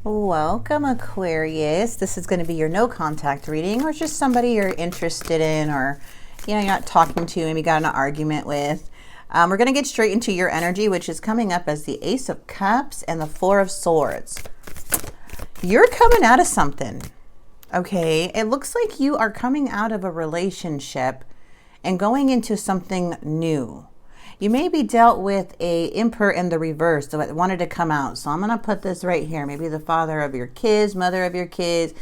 Welcome, Aquarius. This is going to be your no contact reading, or just somebody you're interested in, or you're not talking to, maybe got in an argument with. We're going to get straight into your energy, which is coming up as the Ace of Cups and the Four of Swords. You're coming out of something. Okay, it looks like you are coming out of a relationship and going into something new. You may be dealt with a Emperor in the reverse that wanted to come out. So I'm going to put this right here. Maybe the father of your kids, mother of your kids,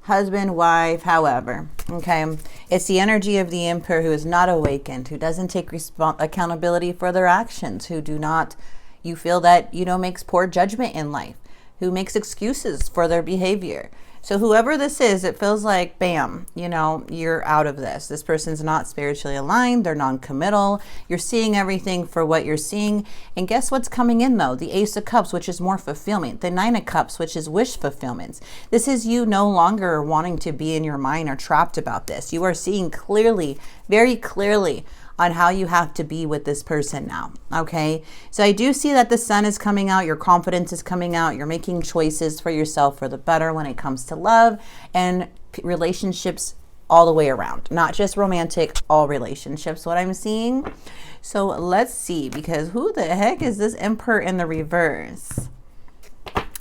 husband, wife, however. Okay. It's the energy of the Emperor who is not awakened, who doesn't take accountability for their actions, who do not, you feel that, makes poor judgment in life, who makes excuses for their behavior. So whoever this is, it feels like, bam, you're out of this. This person's not spiritually aligned. They're non-committal. You're seeing everything for what you're seeing. And guess what's coming in, though? The Ace of Cups, which is more fulfillment. The Nine of Cups, which is wish fulfillment. This is you no longer wanting to be in your mind or trapped about this. You are seeing clearly, very clearly, on how you have to be with this person now. Okay. So I do see that the sun is coming out. Your confidence is coming out. You're making choices for yourself for the better when it comes to love and relationships all the way around, not just romantic, all relationships, what I'm seeing. So let's see, because who the heck is this Emperor in the reverse?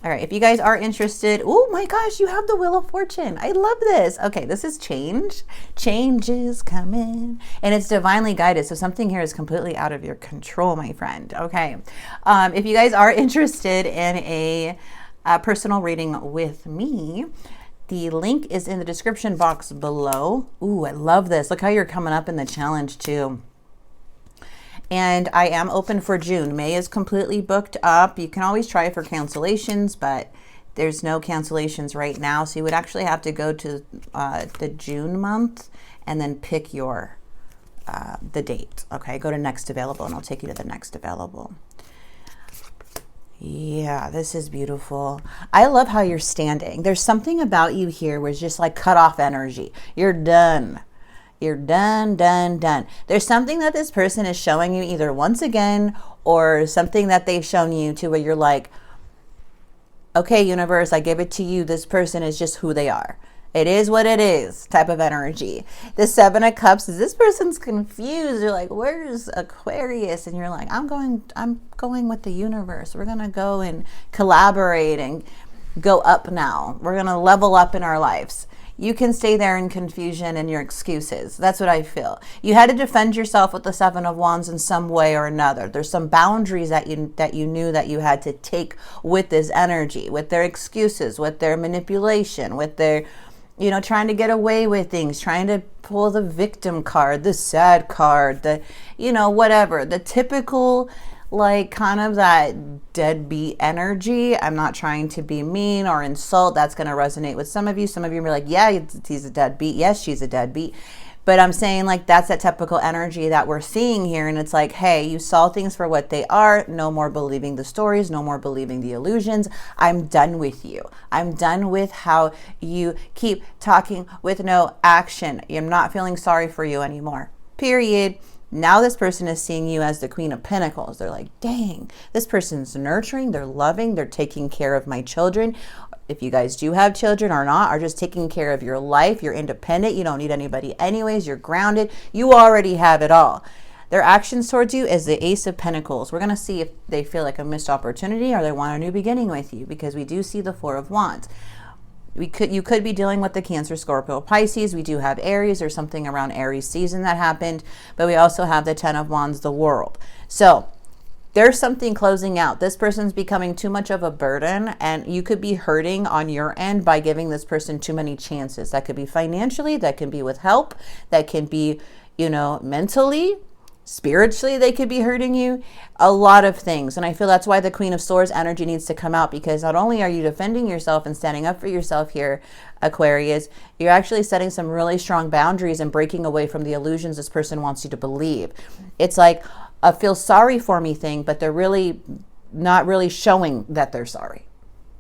All right, if you guys are interested, oh my gosh, you have the Wheel of Fortune. I love this. Okay, this is change. Change is coming. And it's divinely guided. So something here is completely out of your control, my friend. Okay, if you guys are interested in a personal reading with me, the link is in the description box below. Ooh, I love this. Look how you're coming up in the challenge too. And I am open for June. May is completely booked up. You can always try for cancellations, but there's no cancellations right now. So you would actually have to go to the June month and then pick your the date. Okay, go to next available and I'll take you to the next available. Yeah, this is beautiful. I love how you're standing. There's something about you here where it's just like cut off energy. You're done. You're done, done, done. There's something that this person is showing you either once again or something that they've shown you to where you're like, okay, universe, I give it to you. This person is just who they are. It is what it is type of energy. The Seven of Cups is this person's confused. You're like, where's Aquarius? And you're like, I'm going with the universe. We're going to go and collaborate and go up now. We're going to level up in our lives. You can stay there in confusion and your excuses. That's what I feel. You had to defend yourself with the Seven of Wands in some way or another. There's some boundaries that you knew that you had to take with this energy, with their excuses, with their manipulation, with their, trying to get away with things, trying to pull the victim card, the sad card, the, whatever, the typical, like kind of that deadbeat energy. I'm not trying to be mean or insult. That's going to resonate with some of you. Some of you are like, yeah, he's a deadbeat. Yes, she's a deadbeat. But I'm saying like that's that typical energy that we're seeing here. And it's like, hey, you saw things for what they are. No more believing the stories. No more believing the illusions. I'm done with you. I'm done with how you keep talking with no action. I'm not feeling sorry for you anymore. Period. Now this person is seeing you as the Queen of Pentacles. They're like, dang, this person's nurturing, they're loving, they're taking care of my children. If you guys do have children or not, are just taking care of your life. You're independent. You don't need anybody anyways. You're grounded. You already have it all. Their actions towards you is the Ace of Pentacles. We're going to see if they feel like a missed opportunity or they want a new beginning with you, because we do see the Four of Wands. You could be dealing with the Cancer, Scorpio, Pisces. We do have Aries or something around Aries season that happened, but we also have the Ten of Wands, the World. So there's something closing out. This person's becoming too much of a burden, and you could be hurting on your end by giving this person too many chances. That could be financially, that can be with help, that can be, mentally. Spiritually, they could be hurting you. A lot of things. And I feel that's why the Queen of Swords energy needs to come out, because not only are you defending yourself and standing up for yourself here, Aquarius, you're actually setting some really strong boundaries and breaking away from the illusions this person wants you to believe. It's like a feel sorry for me thing, but they're really not really showing that they're sorry.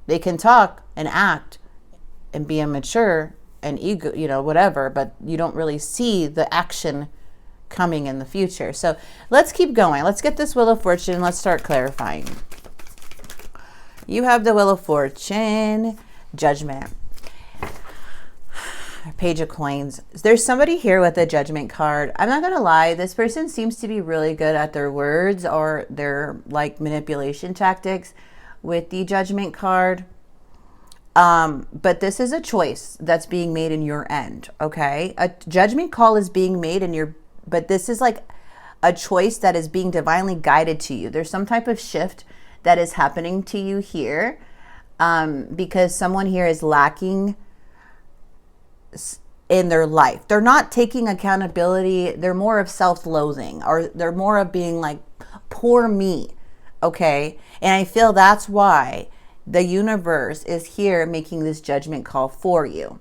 They can talk and act and be immature and ego, whatever, but you don't really see the action coming in the future. So let's keep going. Let's get this Wheel of Fortune. Let's start clarifying. You have the Wheel of Fortune, Judgment, Page of Coins. There's somebody here with a Judgment card. I'm not gonna lie, this person seems to be really good at their words or their like manipulation tactics with the Judgment card. But this is a choice that's being made in your end, okay? A judgment call is being made in your, but this is like a choice that is being divinely guided to you. There's some type of shift that is happening to you here, because someone here is lacking in their life. They're not taking accountability. They're more of self-loathing, or they're more of being like, poor me, okay? And I feel that's why the universe is here making this judgment call for you.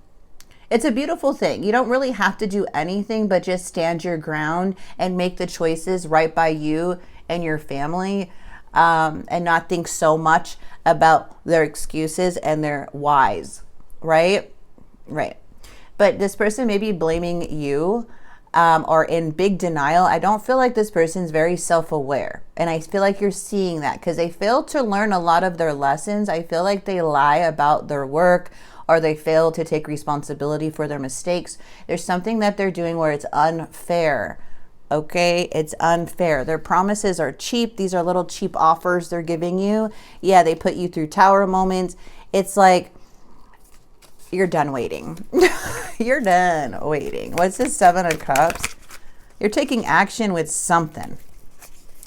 It's a beautiful thing. You don't really have to do anything but just stand your ground and make the choices right by you and your family, and not think so much about their excuses and their whys, right? Right. But this person may be blaming you, or in big denial. I don't feel like this person's very self-aware. And I feel like you're seeing that because they fail to learn a lot of their lessons. I feel like they lie about their work, or they fail to take responsibility for their mistakes. There's something that they're doing where it's unfair. Okay, it's unfair. Their promises are cheap. These are little cheap offers they're giving you. Yeah, they put you through tower moments. It's like, you're done waiting. You're done waiting. What's this 7 of Cups? You're taking action with something.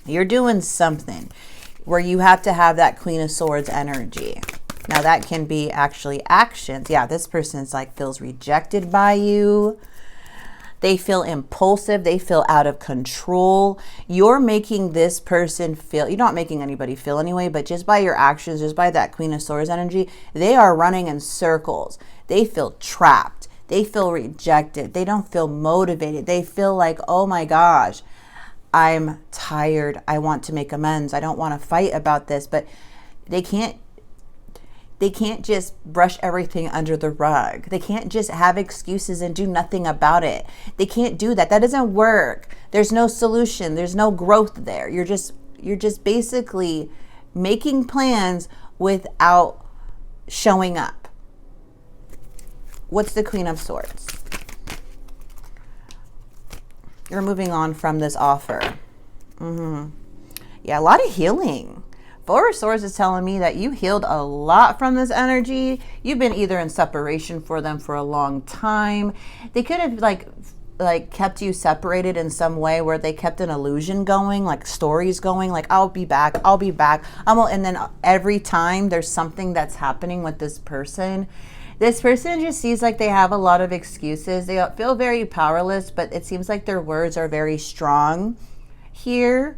You're doing something where you have to have that Queen of Swords energy. Now that can be actually actions. Yeah, this person's like feels rejected by you. They feel impulsive. They feel out of control. You're making this person feel, you're not making anybody feel anyway, but just by your actions, just by that Queen of Swords energy, they are running in circles. They feel trapped. They feel rejected. They don't feel motivated. They feel like, oh my gosh, I'm tired. I want to make amends. I don't want to fight about this, but they can't just brush everything under the rug. They can't just have excuses and do nothing about it. They can't do that. That doesn't work. There's no solution. There's no growth there. You're just basically making plans without showing up. What's the Queen of Swords? You're moving on from this offer. Yeah, a lot of healing. 4 of Swords is telling me that you healed a lot from this energy. You've been either in separation for them for a long time. They could have like kept you separated in some way where they kept an illusion going, like stories going, like I'll be back, I'll be back. And then every time there's something that's happening with this person just sees like they have a lot of excuses. They feel very powerless, but it seems like their words are very strong here.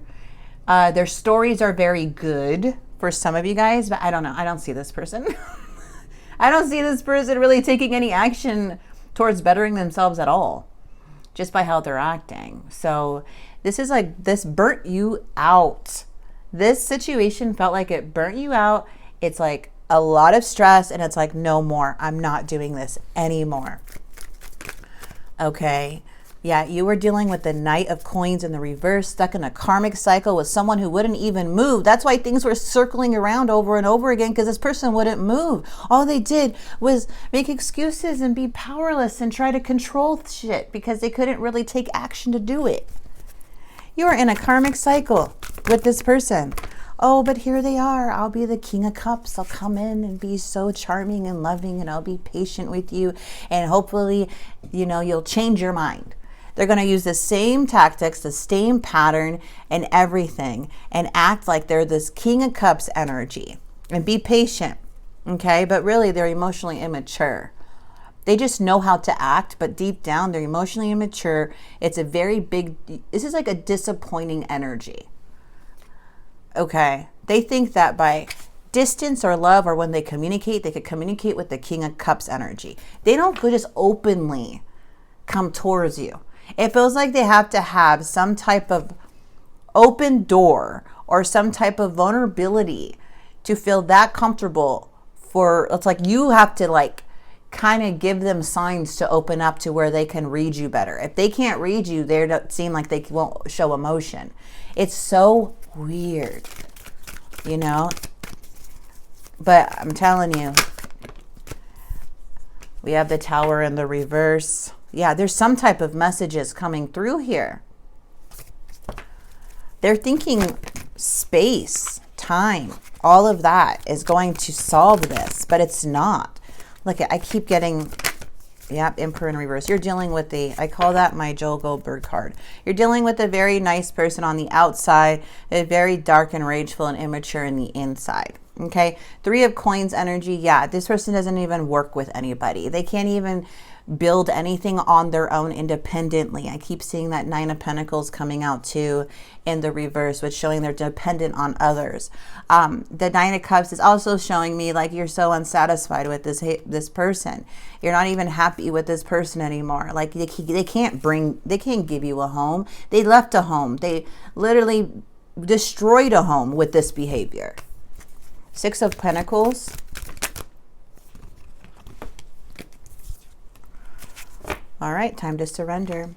Their stories are very good for some of you guys, but I don't know. I don't see this person. I don't see this person really taking any action towards bettering themselves at all, just by how they're acting. So this is like, this burnt you out. This situation felt like it burnt you out. It's like a lot of stress, and it's like, no more. I'm not doing this anymore. Okay. Yeah, you were dealing with the Knight of Coins in the reverse, stuck in a karmic cycle with someone who wouldn't even move. That's why things were circling around over and over again, because this person wouldn't move. All they did was make excuses and be powerless and try to control shit because they couldn't really take action to do it. You are in a karmic cycle with this person. Oh, but here they are. I'll be the King of Cups. I'll come in and be so charming and loving, and I'll be patient with you. And hopefully, you'll change your mind. They're going to use the same tactics, the same pattern and everything, and act like they're this King of Cups energy and be patient. Okay. But really they're emotionally immature. They just know how to act, but deep down they're emotionally immature. It's a very big, this is like a disappointing energy. Okay. They think that by distance or love, or when they communicate, they could communicate with the King of Cups energy. They don't just openly come towards you. It feels like they have to have some type of open door or some type of vulnerability to feel that comfortable it's like you have to like kind of give them signs to open up to where they can read you better. If they can't read you, they don't seem like they won't show emotion. It's so weird, But I'm telling you, we have the Tower in the reverse. Yeah, there's some type of messages coming through here. They're thinking space, time, all of that is going to solve this, but it's not. Look, I keep getting, yep, Emperor in reverse. You're dealing with I call that my Joel Goldberg card. You're dealing with a very nice person on the outside, a very dark and rageful and immature in the inside. Okay, 3 of Coins energy. Yeah, this person doesn't even work with anybody. They can't even build anything on their own independently. I keep seeing that 9 of Pentacles coming out too in the reverse, which showing they're dependent on others. The 9 of Cups is also showing me like you're so unsatisfied with this person. You're not even happy with this person anymore. Like they can't give you a home. They left a home. They literally destroyed a home with this behavior. 6 of Pentacles. All right, time to surrender.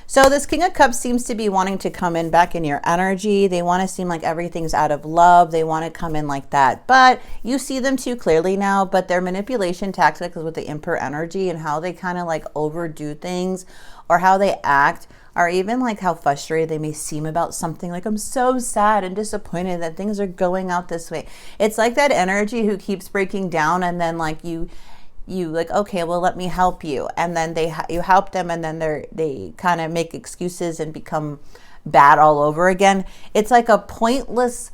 So this King of Cups seems to be wanting to come in back in your energy. They want to seem like everything's out of love. They want to come in like that. But you see them too clearly now, but their manipulation tactics with the Emperor energy and how they kind of like overdo things or how they act, or even like how frustrated they may seem about something. Like, I'm so sad and disappointed that things are going out this way. It's like that energy who keeps breaking down, and then like you like, okay, well, let me help you, and then you help them, and then they kind of make excuses and become bad all over again. It's like it's pointless.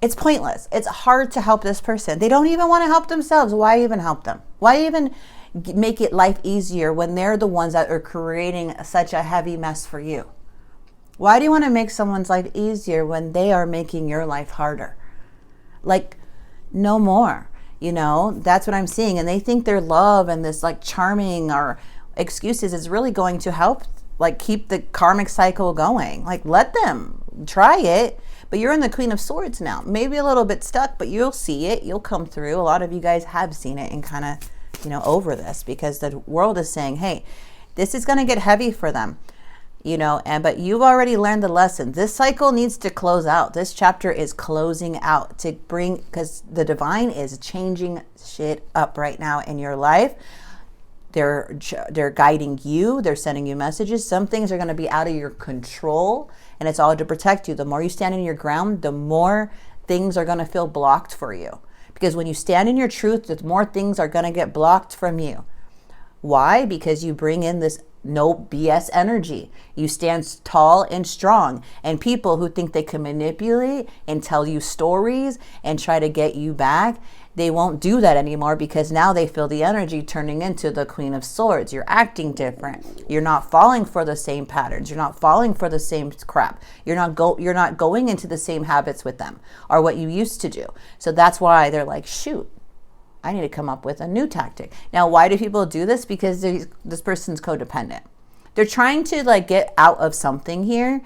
It's hard to help this person. They don't even want to help themselves. Why even help them? Why even make it life easier when they're the ones that are creating such a heavy mess for you? Why do you want to make someone's life easier when they are making your life harder? Like, no more. You know, that's what I'm seeing. And they think their love and this like charming or excuses is really going to help like keep the karmic cycle going. Like, let them try it. But you're in the Queen of Swords now. Maybe a little bit stuck, but you'll see it. You'll come through. A lot of you guys have seen it and kind of, you know, over this, because the world is saying, hey, this is going to get heavy for them. You know, but you've already learned the lesson. This cycle needs to close out. This chapter is closing out to bring, because the divine is changing shit up right now in your life. They're guiding you. They're sending you messages. Some things are going to be out of your control, and it's all to protect you. The more you stand in your ground, the more things are going to feel blocked for you. Because when you stand in your truth, the more things are going to get blocked from you. Why? Because you bring in this no BS energy. You stand tall and strong, and people who think they can manipulate and tell you stories and try to get you back, they won't do that anymore, because now they feel the energy turning into the Queen of Swords. You're acting different. You're not falling for the same patterns. You're not falling for the same crap. You're not going into the same habits with them or what you used to do. So that's why they're like, shoot, I need to come up with a new tactic. Now, why do people do this? Because this person's codependent. They're trying to like get out of something here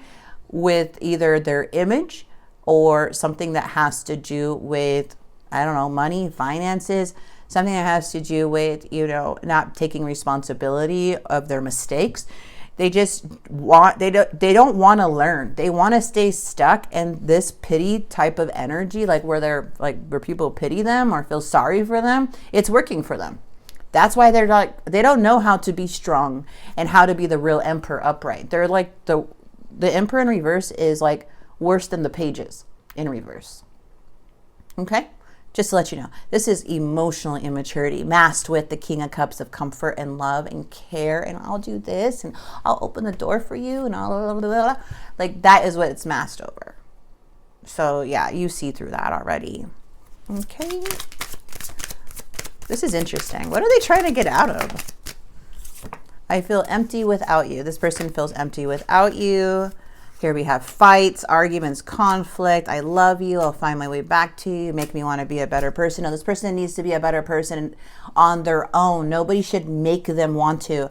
with either their image or something that has to do with, I don't know, money, finances, something that has to do with, you know, not taking responsibility of their mistakes. They just want, they don't want to learn. They want to stay stuck in this pity type of energy, like where people pity them or feel sorry for them. It's working for them. That's why they're like, they don't know how to be strong and how to be the real Emperor upright. They're like the Emperor in reverse is like worse than the Pages in reverse. Okay? Just to let you know, this is emotional immaturity masked with the King of Cups of comfort and love and care, and I'll do this and I'll open the door for you and all blah, blah, blah. Like that is what it's masked over. So yeah, you see through that already. Okay. This is interesting. What are they trying to get out of? I feel empty without you. This person feels empty without you. Here we have fights, arguments, conflict. I love you. I'll find my way back to you. Make me want to be a better person. No, this person needs to be a better person on their own. Nobody should make them want to.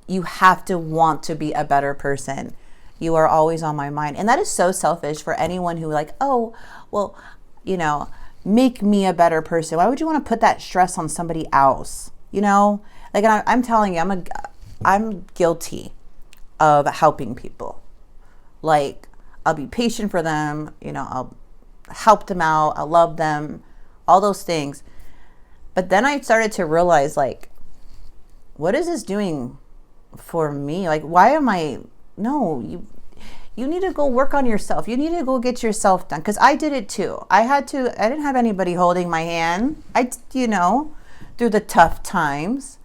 You have to want to be a better person. You are always on my mind. And that is so selfish for anyone who like, oh, well, you know, make me a better person. Why would you want to put that stress on somebody else? You know, like I'm telling you, I'm guilty of helping people. Like, I'll be patient for them, you know, I'll help them out, I'll love them, all those things. But then I started to realize, like, what is this doing for me? Like, why am I, no, you need to go work on yourself. You need to go get yourself done. Because I did it too. I didn't have anybody holding my hand. Through the tough times.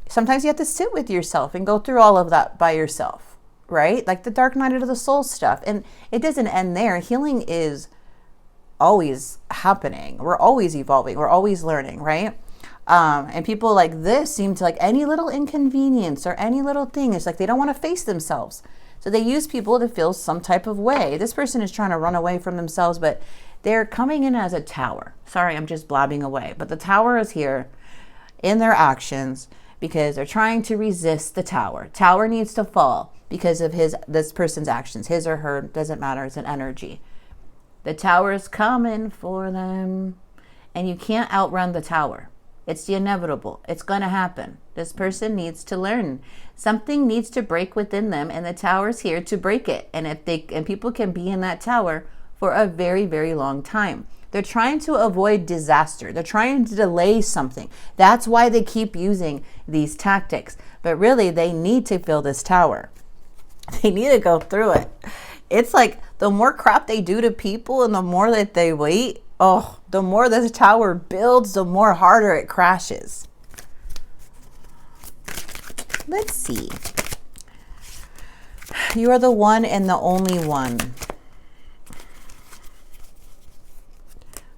Sometimes you have to sit with yourself and go through all of that by yourself, right? Like the dark night of the soul stuff. And it doesn't end there. Healing is always happening. We're always evolving. We're always learning, right? And people like this seem to, like, any little inconvenience or any little thing, it's like they don't want to face themselves. So they use people to feel some type of way. This person is trying to run away from themselves, but they're coming in as a tower. Sorry, I'm just blabbing away. But the tower is here in their actions because they're trying to resist the tower. Tower needs to fall because of this person's actions. His or her, doesn't matter. It's an energy. The tower is coming for them. And you can't outrun the tower. It's the inevitable. It's going to happen. This person needs to learn. Something needs to break within them, and the tower's here to break it. And people can be in that tower for a very, very long time. They're trying to avoid disaster. They're trying to delay something. That's why they keep using these tactics. But really, they need to fill this tower. They need to go through it. It's like the more crap they do to people and the more that they wait, the more this tower builds, the more harder it crashes. Let's see. You are the one and the only one.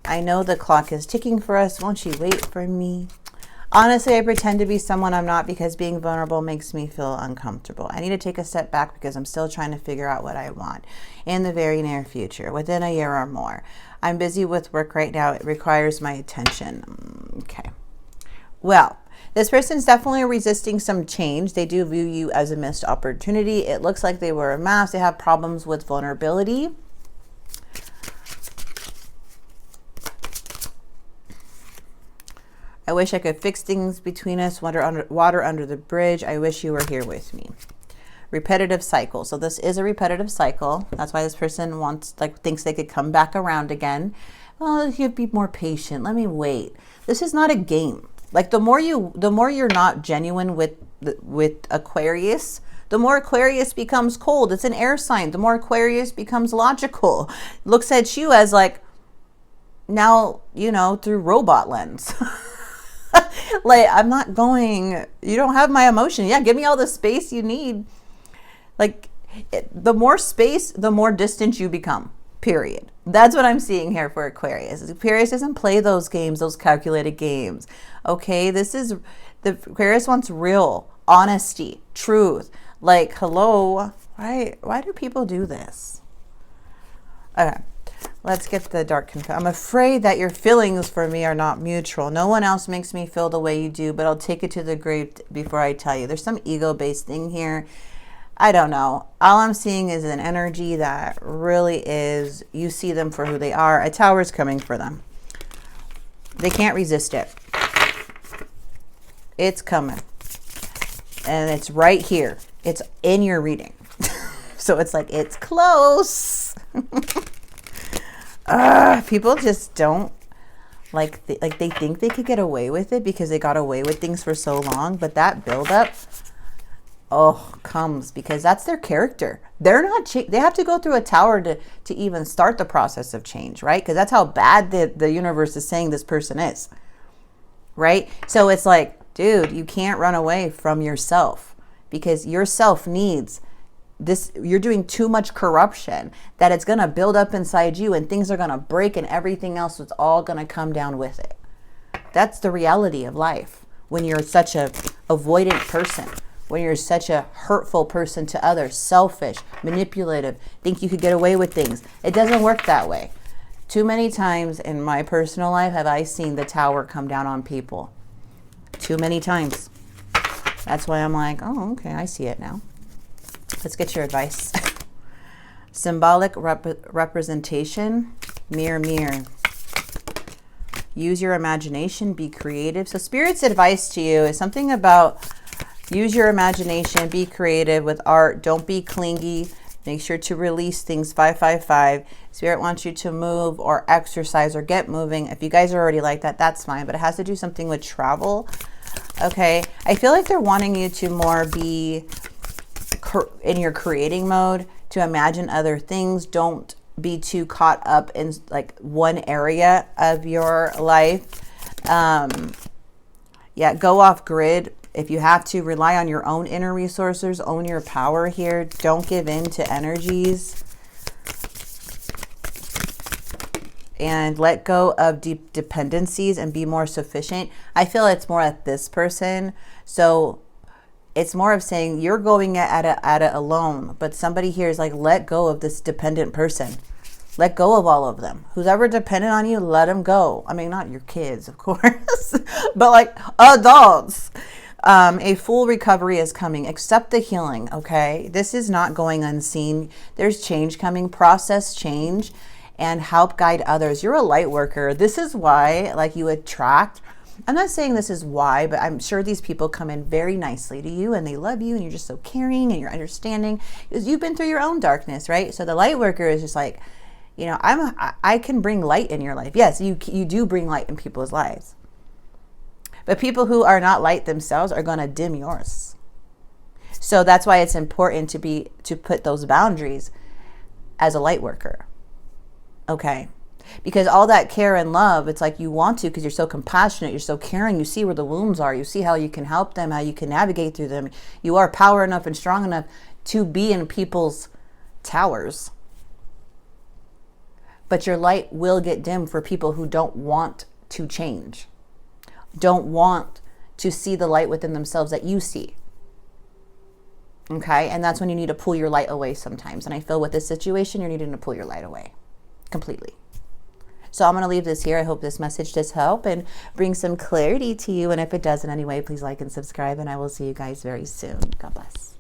I know the clock is ticking for us. Won't you wait for me? Honestly, I pretend to be someone I'm not because being vulnerable makes me feel uncomfortable. I need to take a step back because I'm still trying to figure out what I want in the very near future, within a year or more. I'm busy with work right now. It requires my attention. Okay. Well, this person's definitely resisting some change. They do view you as a missed opportunity. It looks like they wear a mask. They have problems with vulnerability. I wish I could fix things between us. Water under the bridge. I wish you were here with me. Repetitive cycle. So this is a repetitive cycle. That's why this person thinks they could come back around again. Well, you'd be more patient. Let me wait. This is not a game. Like the more you're not genuine with Aquarius, the more Aquarius becomes cold. It's an air sign. The more Aquarius becomes logical. Looks at you as like, now, through robot lens. Like, I'm not going, you don't have my emotion. Yeah, give me all the space you need. Like, the more space, the more distant you become, period. That's what I'm seeing here for Aquarius. Aquarius doesn't play those games, those calculated games. Okay, the Aquarius wants real, honesty, truth. Like, hello, why do people do this? Okay. Let's get the dark confession. I'm afraid that your feelings for me are not mutual. No one else makes me feel the way you do, but I'll take it to the grave before I tell you. There's some ego-based thing here. I don't know. All I'm seeing is an energy that really is, you see them for who they are. A tower's coming for them. They can't resist it. It's coming. And it's right here. It's in your reading. So it's like, it's close. People just don't they think they could get away with it because they got away with things for so long, but that buildup comes because that's their character. They're not they have to go through a tower to even start the process of change, right? Because that's how bad the universe is saying this person is, right? So it's like, dude, you can't run away from yourself because yourself needs this. You're doing too much corruption that it's going to build up inside you and things are going to break and everything else is all going to come down with it. That's the reality of life when you're such a avoidant person, when you're such a hurtful person to others, selfish, manipulative, think you could get away with things. It doesn't work that way. Too many times in my personal life have I seen the tower come down on people. Too many times. That's why I'm like, oh, okay, I see it now. Let's get your advice. Symbolic representation. Mirror, mirror. Use your imagination. Be creative. So Spirit's advice to you is something about use your imagination. Be creative with art. Don't be clingy. Make sure to release things. 555. Spirit wants you to move or exercise or get moving. If you guys are already like that, that's fine. But it has to do something with travel. Okay. I feel like they're wanting you to more be in your creating mode, to imagine other things. Don't be too caught up in like one area of your life. Yeah, go off grid. If you have to, rely on your own inner resources, own your power here. Don't give in to energies. And let go of deep dependencies and be more sufficient. I feel it's more at this person. So it's more of saying you're going at it alone. But somebody here is like, let go of this dependent person. Let go of all of them. Who's ever dependent on you, let them go. I mean, not your kids, of course, but like adults. A full recovery is coming. Accept the healing, okay? This is not going unseen. There's change coming. Process change and help guide others. You're a light worker. This is why, like, you attract. I'm not saying this is why, but I'm sure these people come in very nicely to you and they love you and you're just so caring and you're understanding because you've been through your own darkness, right? So the light worker is just like, you know, I can bring light in your life. Yes, you do bring light in people's lives. But people who are not light themselves are going to dim yours. So that's why it's important to put those boundaries as a light worker. Okay? Because all that care and love, it's like you want to because you're so compassionate, you're so caring, you see where the wounds are, you see how you can help them, how you can navigate through them. You are power enough and strong enough to be in people's towers. But your light will get dim for people who don't want to change. Don't want to see the light within themselves that you see. Okay? And that's when you need to pull your light away sometimes. And I feel with this situation, you're needing to pull your light away completely. So I'm going to leave this here. I hope this message does help and bring some clarity to you. And if it does in any way, please like and subscribe. And I will see you guys very soon. God bless.